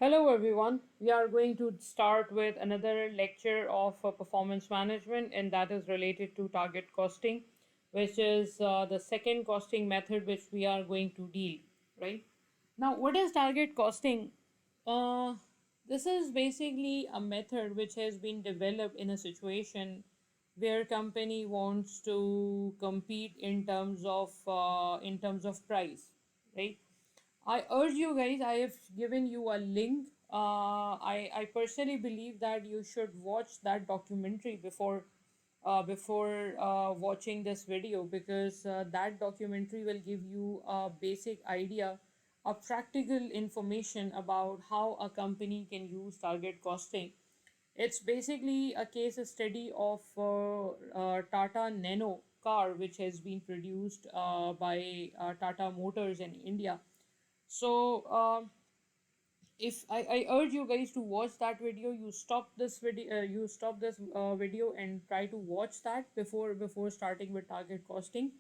Hello everyone. We are going to start with another lecture of performance management, and that is related to target costing, which is the second costing method which we are going to deal, right? Now, what is target costing? Uh, this is basically a method which has been developed in a situation where company wants to compete in terms of price, right? I urge you guys, I have given you a link. I personally believe that you should watch that documentary before watching this video because that documentary will give you a basic idea, a practical information about how a company can use target costing. It's basically a case study of Tata Nano car, which has been produced by Tata Motors in India. So if I urge you guys to watch that video, you stop this video and try to watch that before starting with target costing,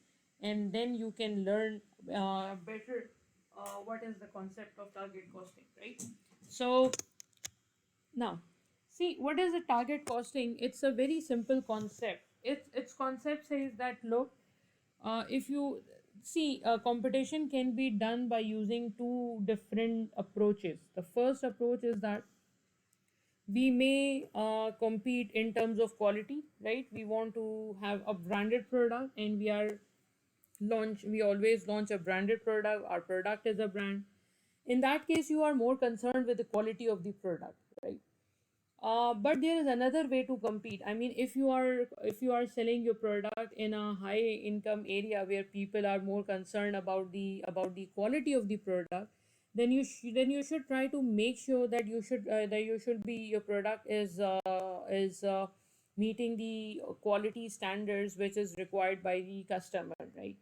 and then you can learn better what is the concept of target costing, right? So now, see what is the target costing? It's a very simple concept. Its concept says that look, if you see, competition can be done by using two different approaches. The first approach is that we may compete in terms of quality, right? We want to have a branded product, and we always launch a branded product. Our product is a brand. In that case, you are more concerned with the quality of the product, right? But there is another way to compete. I mean, if you are selling your product in a high income area where people are more concerned about the quality of the product, then you should try to make sure that your product is meeting the quality standards which is required by the customer, right?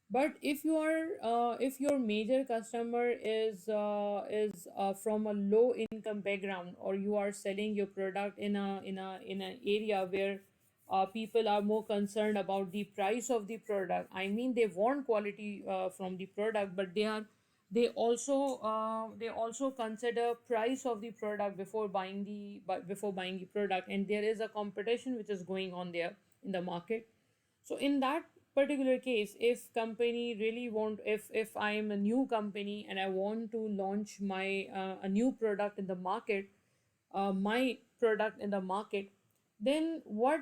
But if your major customer is from a low income background, or you are selling your product in an area where people are more concerned about the price of the product. I mean, they want quality from the product, but they also consider price of the product before buying the product, and there is a competition which is going on there in the market. So in that particular case, if I am a new company and I want to launch my a new product in the market, my product in the market, then what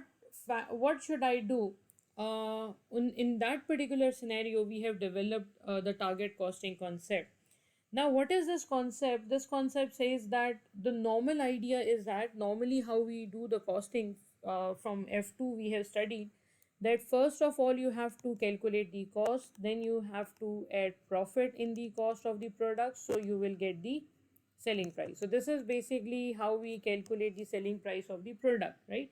should I do? In that particular scenario, we have developed the target costing concept. Now, what is this concept? This concept says that the normal idea is that normally how we do the costing, from F2 we have studied that first of all you have to calculate the cost, then you have to add profit in the cost of the product, so you will get the selling price. So this is basically how we calculate the selling price of the product, right?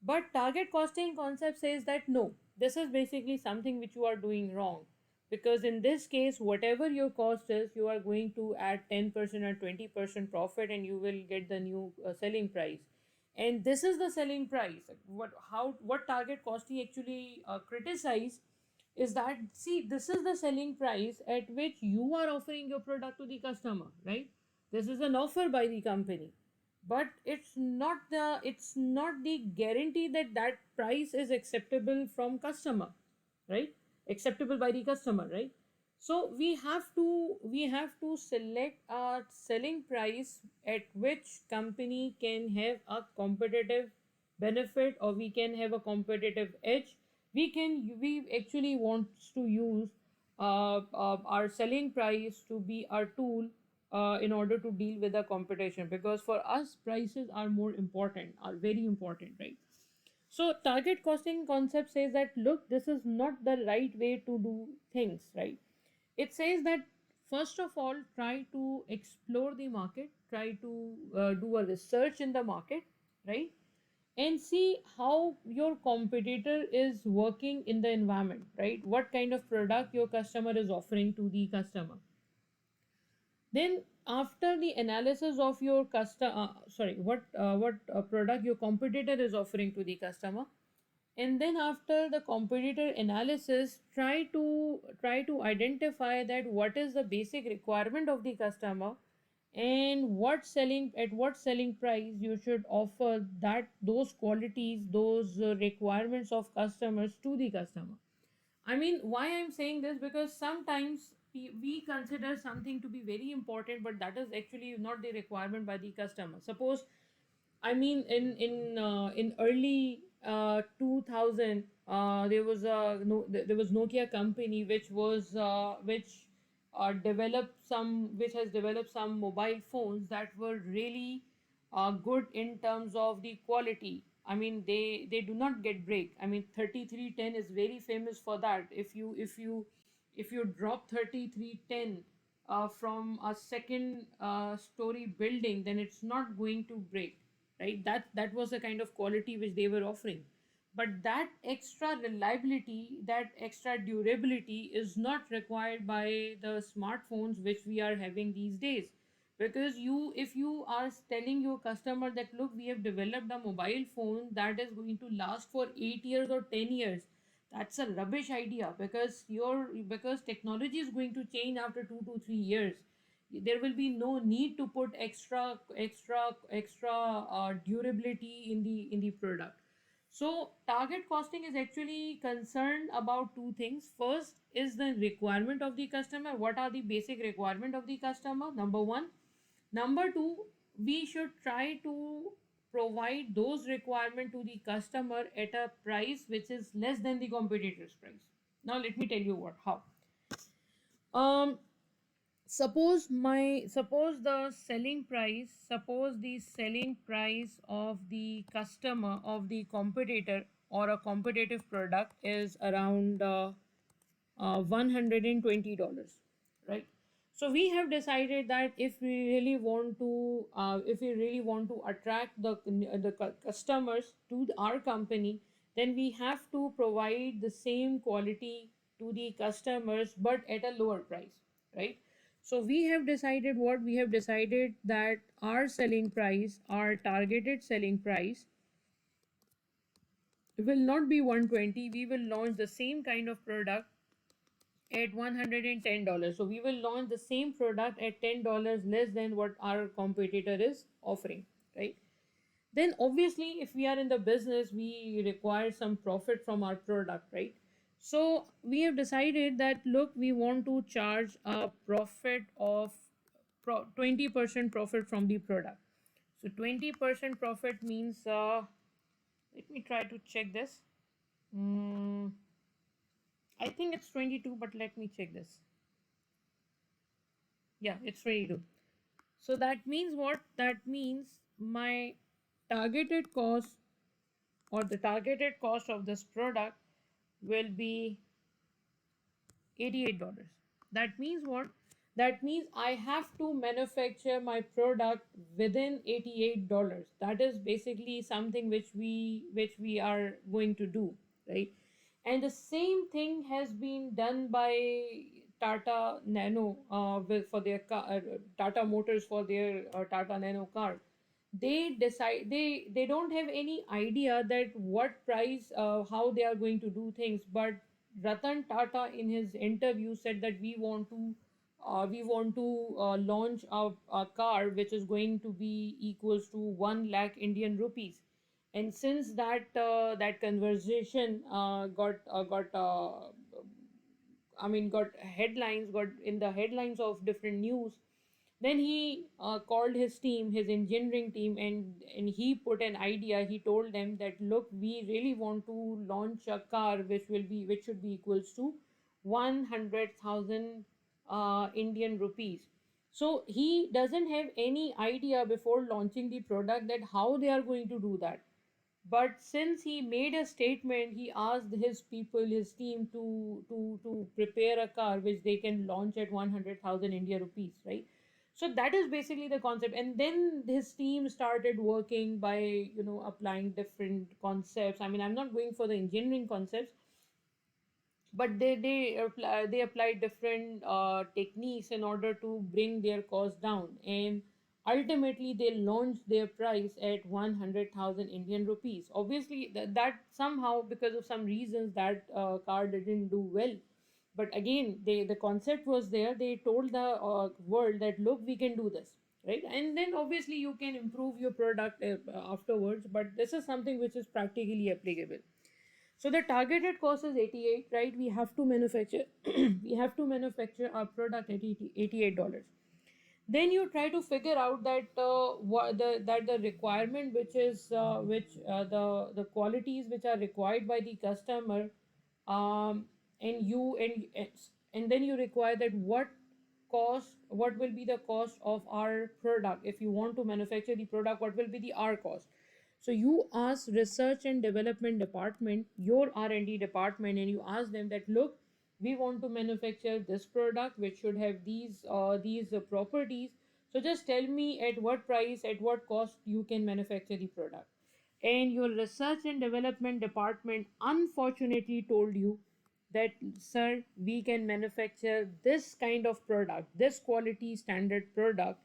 But target costing concept says that no, this is basically something which you are doing wrong, because in this case, whatever your cost is, you are going to add 10% or 20% profit, and you will get the new selling price. And this is the selling price. What target costing actually criticize is that, see, this is the selling price at which you are offering your product to the customer, right? This is an offer by the company, but it's not the guarantee that that price is acceptable from customer, right? Acceptable by the customer, right? So we have to select a selling price at which company can have a competitive benefit, or we can have a competitive edge. We actually want to use our selling price to be our tool in order to deal with the competition, because for us prices are more important, are very important, right? So target costing concept says that look, this is not the right way to do things, right? It says that first of all, try to explore the market, try to do a research in the market, right? And see how your competitor is working in the environment, right? What kind of product your customer is offering to the customer. Then after the analysis of your customer, sorry, what product your competitor is offering to the customer, and then after the competitor analysis, try to identify that what is the basic requirement of the customer, and what selling price you should offer that those qualities, those requirements of customers to the customer. I mean, why I'm saying this, because sometimes we consider something to be very important, but that is actually not the requirement by the customer. Suppose, I mean, in early 2000, there was a no, there was Nokia company which developed some which has developed some mobile phones that were really good in terms of the quality. I mean, they do not get break. I mean, 3310 is very famous for that. If you drop 3310 from a second story building, then it's not going to break, right? That was the kind of quality which they were offering. But that extra reliability, that extra durability is not required by the smartphones which we are having these days. Because if you are telling your customer that, look, we have developed a mobile phone that is going to last for 8 years or 10 years, that's a rubbish idea. Because technology is going to change after 2 to 3 years. There will be no need to put extra durability in the product. So target costing is actually concerned about two things. First is the requirement of the customer. What are the basic requirement of the customer? Number one. Number two, we should try to provide those requirement to the customer at a price which is less than the competitor's price. Now let me tell you what how. Um, suppose the selling price of the customer of the competitor or a competitive product is around $120, right? So we have decided that if we really want to attract the customers to our company, then we have to provide the same quality to the customers but at a lower price, right? So we have decided that our targeted selling price will not be 120. We will launch the same kind of product at $110. So we will launch the same product at $10 less than what our competitor is offering, right? Then obviously, if we are in the business, we require some profit from our product, right? So we have decided that, look, we want to charge a profit of 20% profit from the product. So 20% profit means, let me try to check this. Mm, I think it's 22, but let me check this. Yeah, it's 22. So that means what? That means my targeted cost, or the targeted cost of this product, will be $88. That means what? That means I have to manufacture my product within $88. That is basically something which we are going to do, right? And the same thing has been done by Tata Nano for their Tata Motors for their Tata Nano car. They don't have any idea that what price, how they are going to do things. But Ratan Tata in his interview said that we want to launch a car which is going to be equals to 1 lakh Indian rupees. And since that conversation got headlines, got in the headlines of different news, then he called his team, his engineering team, and he put an idea. He told them that, look, we really want to launch a car which should be equals to 100,000 Indian rupees. So he doesn't have any idea before launching the product that how they are going to do that. But since he made a statement, he asked his people, his team, to prepare a car which they can launch at 100,000 India rupees, right? So that is basically the concept. And then his team started working by applying different concepts. I mean, I'm not going for the engineering concepts, but they applied different techniques in order to bring their cost down, and ultimately they launched their price at 100,000 Indian rupees. Obviously that somehow, because of some reasons, that car didn't do well. But again, the concept was there. They told the world that, look, we can do this. right? And then obviously you can improve your product afterwards, but this is something which is practically applicable. So the targeted cost is 88, right? We have to manufacture we have to manufacture our product at $88. Then you try to figure out that the requirement which is which the qualities which are required by the customer, um, and you and then you require that what will be the cost of our product. If you want to manufacture the product, what will be the R cost? So you ask research and development department, your R&D department, and you ask them that, look, we want to manufacture this product which should have these properties. So just tell me at what price, at what cost you can manufacture the product. And your research and development department unfortunately told you that, sir, we can manufacture this kind of product, this quality standard product,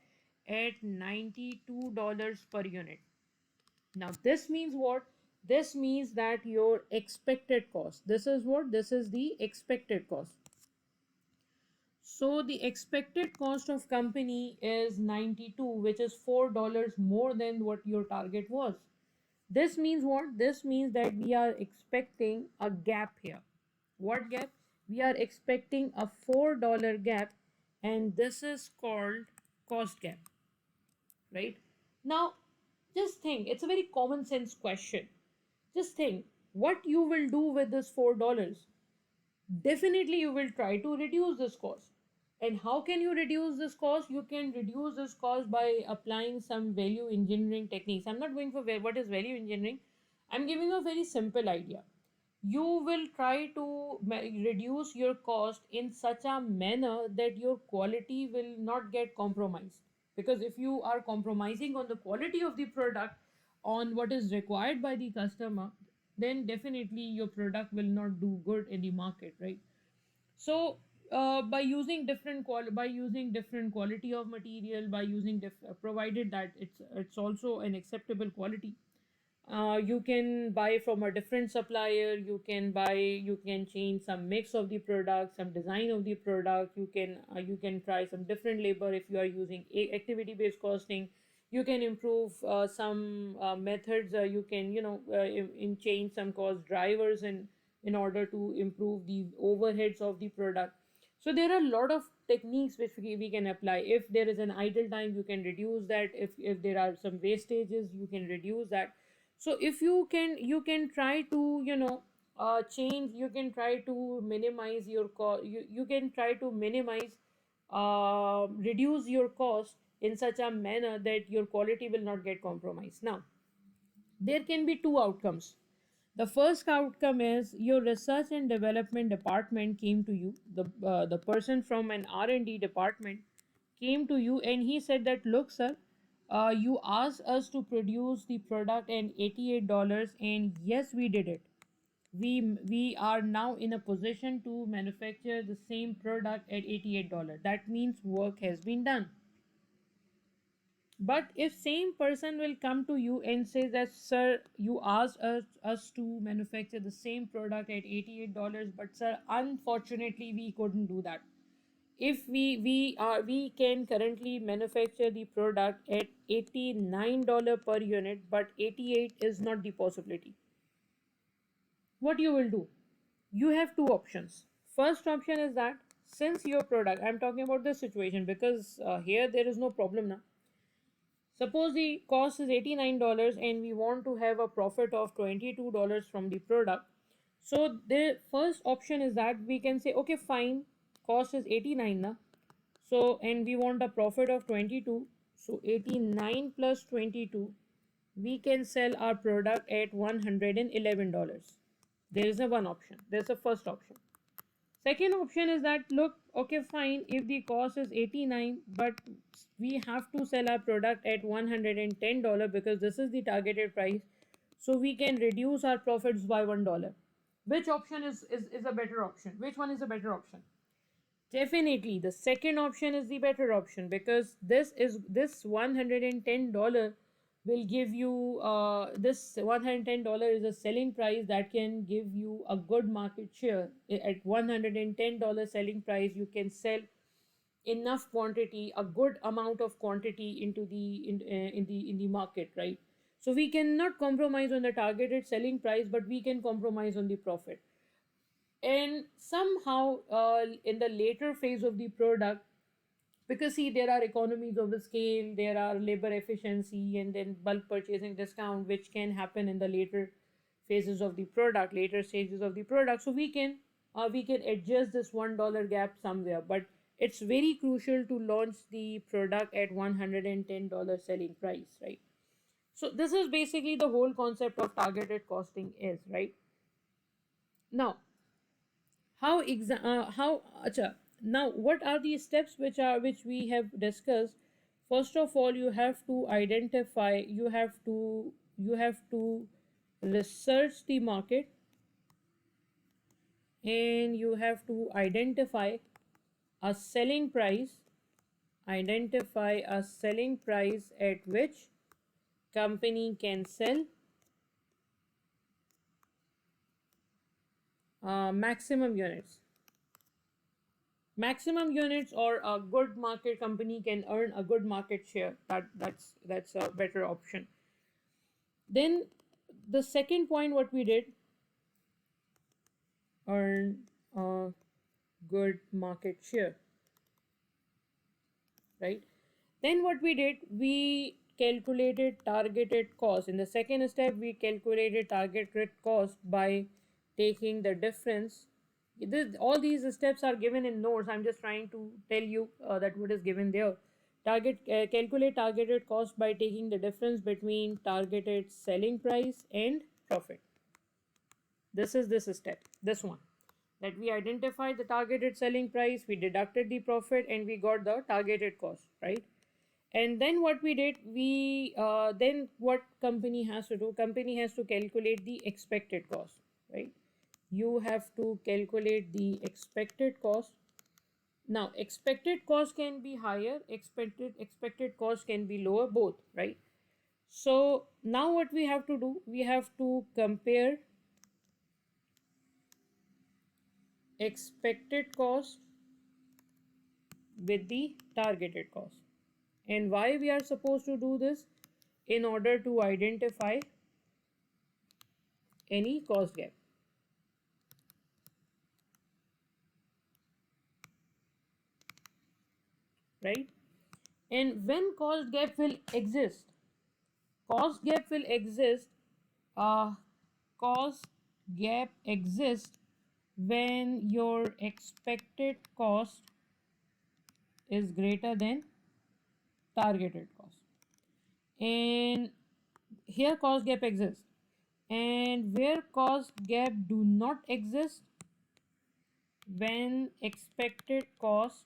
at $92 per unit. Now this means what? This means that your expected cost, this is what? This is the expected cost. So the expected cost of company is 92, which is $4 more than what your target was. This means what? This means that we are expecting a gap here. What gap? We are expecting a $4 gap, and this is called cost gap, right? Now, just think, it's a very common sense question. Just think what you will do with this $4. Definitely, you will try to reduce this cost. And how can you reduce this cost? You can reduce this cost by applying some value engineering techniques. I'm not going for what is value engineering. I'm giving a very simple idea. You will try to reduce your cost in such a manner that your quality will not get compromised. Because if you are compromising on the quality of the product, on what is required by the customer, then definitely your product will not do good in the market, right? So by using by using different quality of material, by using provided that it's also an acceptable quality, you can buy from a different supplier. You can change some mix of the product, some design of the product. You can try some different labor. If you are using activity based costing, you can improve some methods. You can, in change some cost drivers in order to improve the overheads of the product. So there are a lot of techniques which we can apply. If there is an idle time, you can reduce that. If there are some wastages, you can reduce that. So if you can try to, change. You can try to minimize your cost. You can try to minimize, reduce your cost in such a manner that your quality will not get compromised. Now there can be two outcomes. The first outcome is your research and development department came to you. The person from an R&D department came to you, and he said that, look, sir, you asked us to produce the product at $88, and yes, we did it. We are now in a position to manufacture the same product at $88. That means work has been done. But if same person will come to you and say that, sir, you asked us to manufacture the same product at $88, but sir, unfortunately we couldn't do that. If we can currently manufacture the product at $89 per unit, but 88 is not the possibility. What you will do? You have two options. First option is that, since your product, I'm talking about this situation because here there is no problem now. Suppose the cost is $89 and we want to have a profit of $22 from the product. So the first option is that we can say, okay, fine, cost is 89 now. So, and we want a profit of 22. So 89 plus 22, we can sell our product at $111. There is a one option. There's a first option. Second option is that, look, okay, fine, if the cost is 89, but we have to sell our product at $110 because this is the targeted price. So we can reduce our profits by $1. Which option is a better option? Which one is a better option? Definitely, the second option is the better option, because this $110 will give you this $110 is a selling price that can give you a good market share. At $110 selling price, you can sell enough quantity, a good amount of quantity into the market, right? So we cannot compromise on the targeted selling price, but we can compromise on the profit. And somehow, in the later phase of the product, because see, there are economies of the scale, there are labor efficiency, and then bulk purchasing discount, which can happen in the later phases of the product, later stages of the product. So we can adjust this $1 gap somewhere, but it's very crucial to launch the product at $110 selling price, right? So this is basically the whole concept of targeted costing is, right? Now, how acha, now what are the steps which we have discussed? First of all, you have to identify, you have to research the market, and you have to a selling price identify a selling price at which company can sell maximum units. Maximum units, or a good market company can earn a good market share. That's a better option. Then the second point, what we did, earn a good market share, right? Then what we did, we calculated targeted cost. In the second step, we calculated targeted cost by taking the difference. All these steps are given in notes. I'm just trying to tell you that what is given there. Calculate targeted cost by taking the difference between targeted selling price and profit. This is this step, this one, that we identified the targeted selling price, we deducted the profit, and we got the targeted cost, right? And then what we did, we then what company has to do, company has to calculate the expected cost, right? You have to calculate the expected cost. Now expected cost can be higher, expected cost can be lower, both, right? So now what we have to do, we have to compare expected cost with the targeted cost. And why we are supposed to do this? In order to identify any cost gap, right? And when cost gap will exist, cost gap will exist, uh, cost gap exists when your expected cost is greater than targeted cost. And here cost gap exists. And where cost gap do not exist, when expected cost,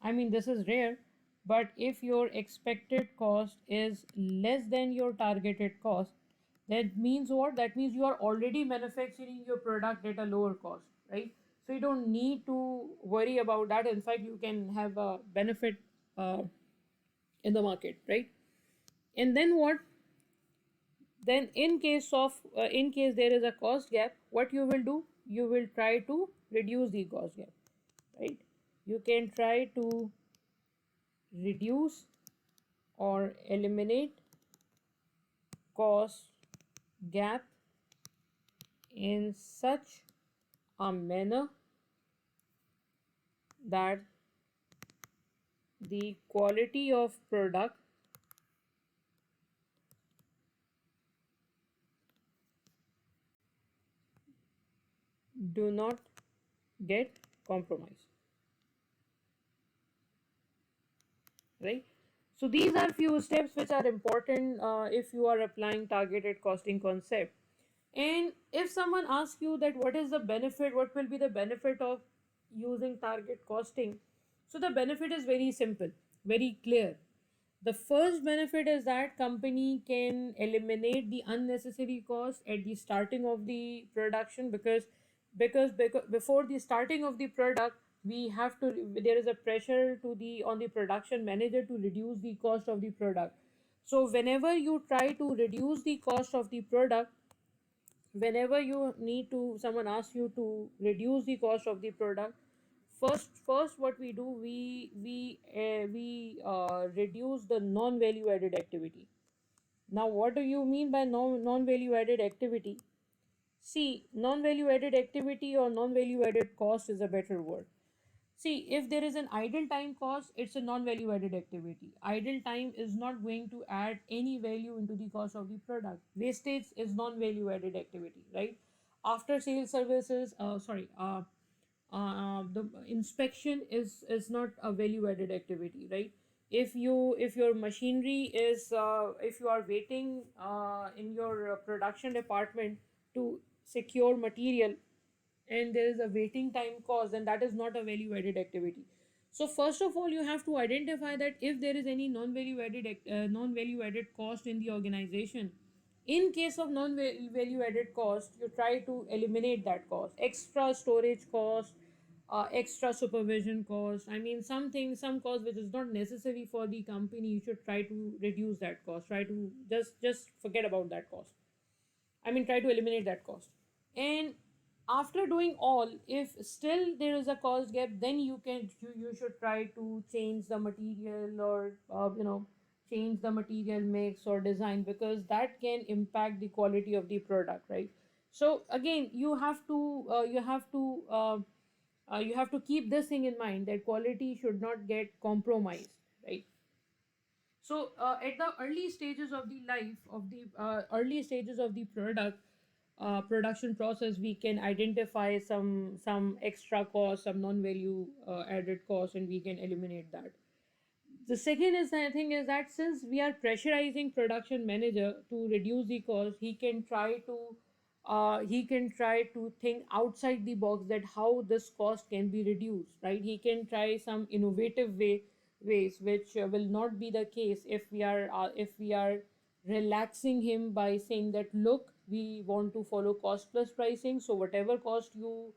I mean this is rare, but if your expected cost is less than your targeted cost, that means what? That means you are already manufacturing your product at a lower cost, right? So you don't need to worry about that. In fact, you can have a benefit uh, in the market, right? And then what? Then in case there is a cost gap, what you will do? You will try to reduce the cost gap, right? You can try to reduce or eliminate cost gap in such a manner that the quality of product do not get compromised, right? So these are few steps which are important if you are applying targeted costing concept. And if someone asks you that what is the benefit, what will be the benefit of using target costing, so the benefit is very simple, very clear. The first benefit is that company can eliminate the unnecessary cost at the starting of the production, because before the starting of the product, we have to, there is a pressure to the on the production manager to reduce the cost of the product. So whenever you try to reduce the cost of the product, whenever you need to, someone asks you to reduce the cost of the product, First what we do, we reduce the non value added activity. Now what do you mean by non value added activity? See, non value added activity or non value added cost is a better word. See, if there is an idle time cost, it's a non-value added activity. Idle time is not going to add any value into the cost of the product. Wastage is non-value added activity, right? After sales services, the inspection is not a value added activity, right? If your machinery is if you are waiting in your production department to secure material, and there is a waiting time cost, then that is not a value added activity. So first of all, you have to identify that if there is any non value added cost in the organization. In case of non value added cost, you try to eliminate that cost, extra storage cost, extra supervision cost. I mean, some cost which is not necessary for the company, you should try to reduce that cost. Try to just forget about that cost. I mean, try to eliminate that cost. And after doing all, if still there is a cost gap, then you should try to change the material, or change the material mix or design, because that can impact the quality of the product, right? So again, you have to keep this thing in mind, that quality should not get compromised, right? So at the early stages of the life of the early stages of the production process, we can identify some extra cost, some non-value added cost, and we can eliminate that. The second is, I think, is that since we are pressurizing production manager to reduce the cost, he can try to think outside the box, that how this cost can be reduced, right? He can try some innovative ways, which will not be the case if we are relaxing him by saying that, look, we want to follow cost plus pricing, so whatever cost you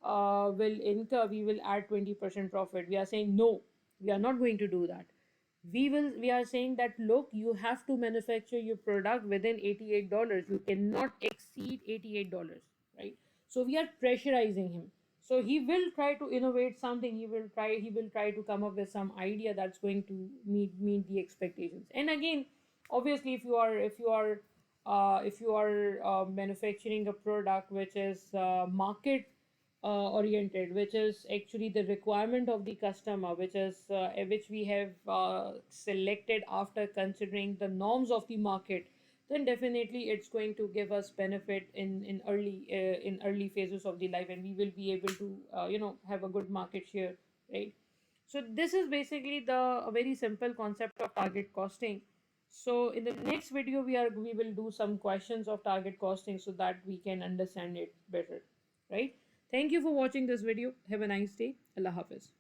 will incur, we will add 20% profit. We are saying no, we are not going to do that. We are saying that, look, you have to manufacture your product within $88, you cannot exceed $88, right? So we are pressurizing him, so he will try to innovate something, he will try to come up with some idea that's going to meet the expectations. And again, obviously, if you are manufacturing a product which is market oriented, which is actually the requirement of the customer, which we have selected after considering the norms of the market, then definitely it's going to give us benefit in early phases of the life, and we will be able to have a good market share, right? So this is basically the a very simple concept of target costing. So in the next video, we will do some questions of target costing, so that we can understand it better, right? Thank you for watching this video. Have a nice day. Allah Hafiz.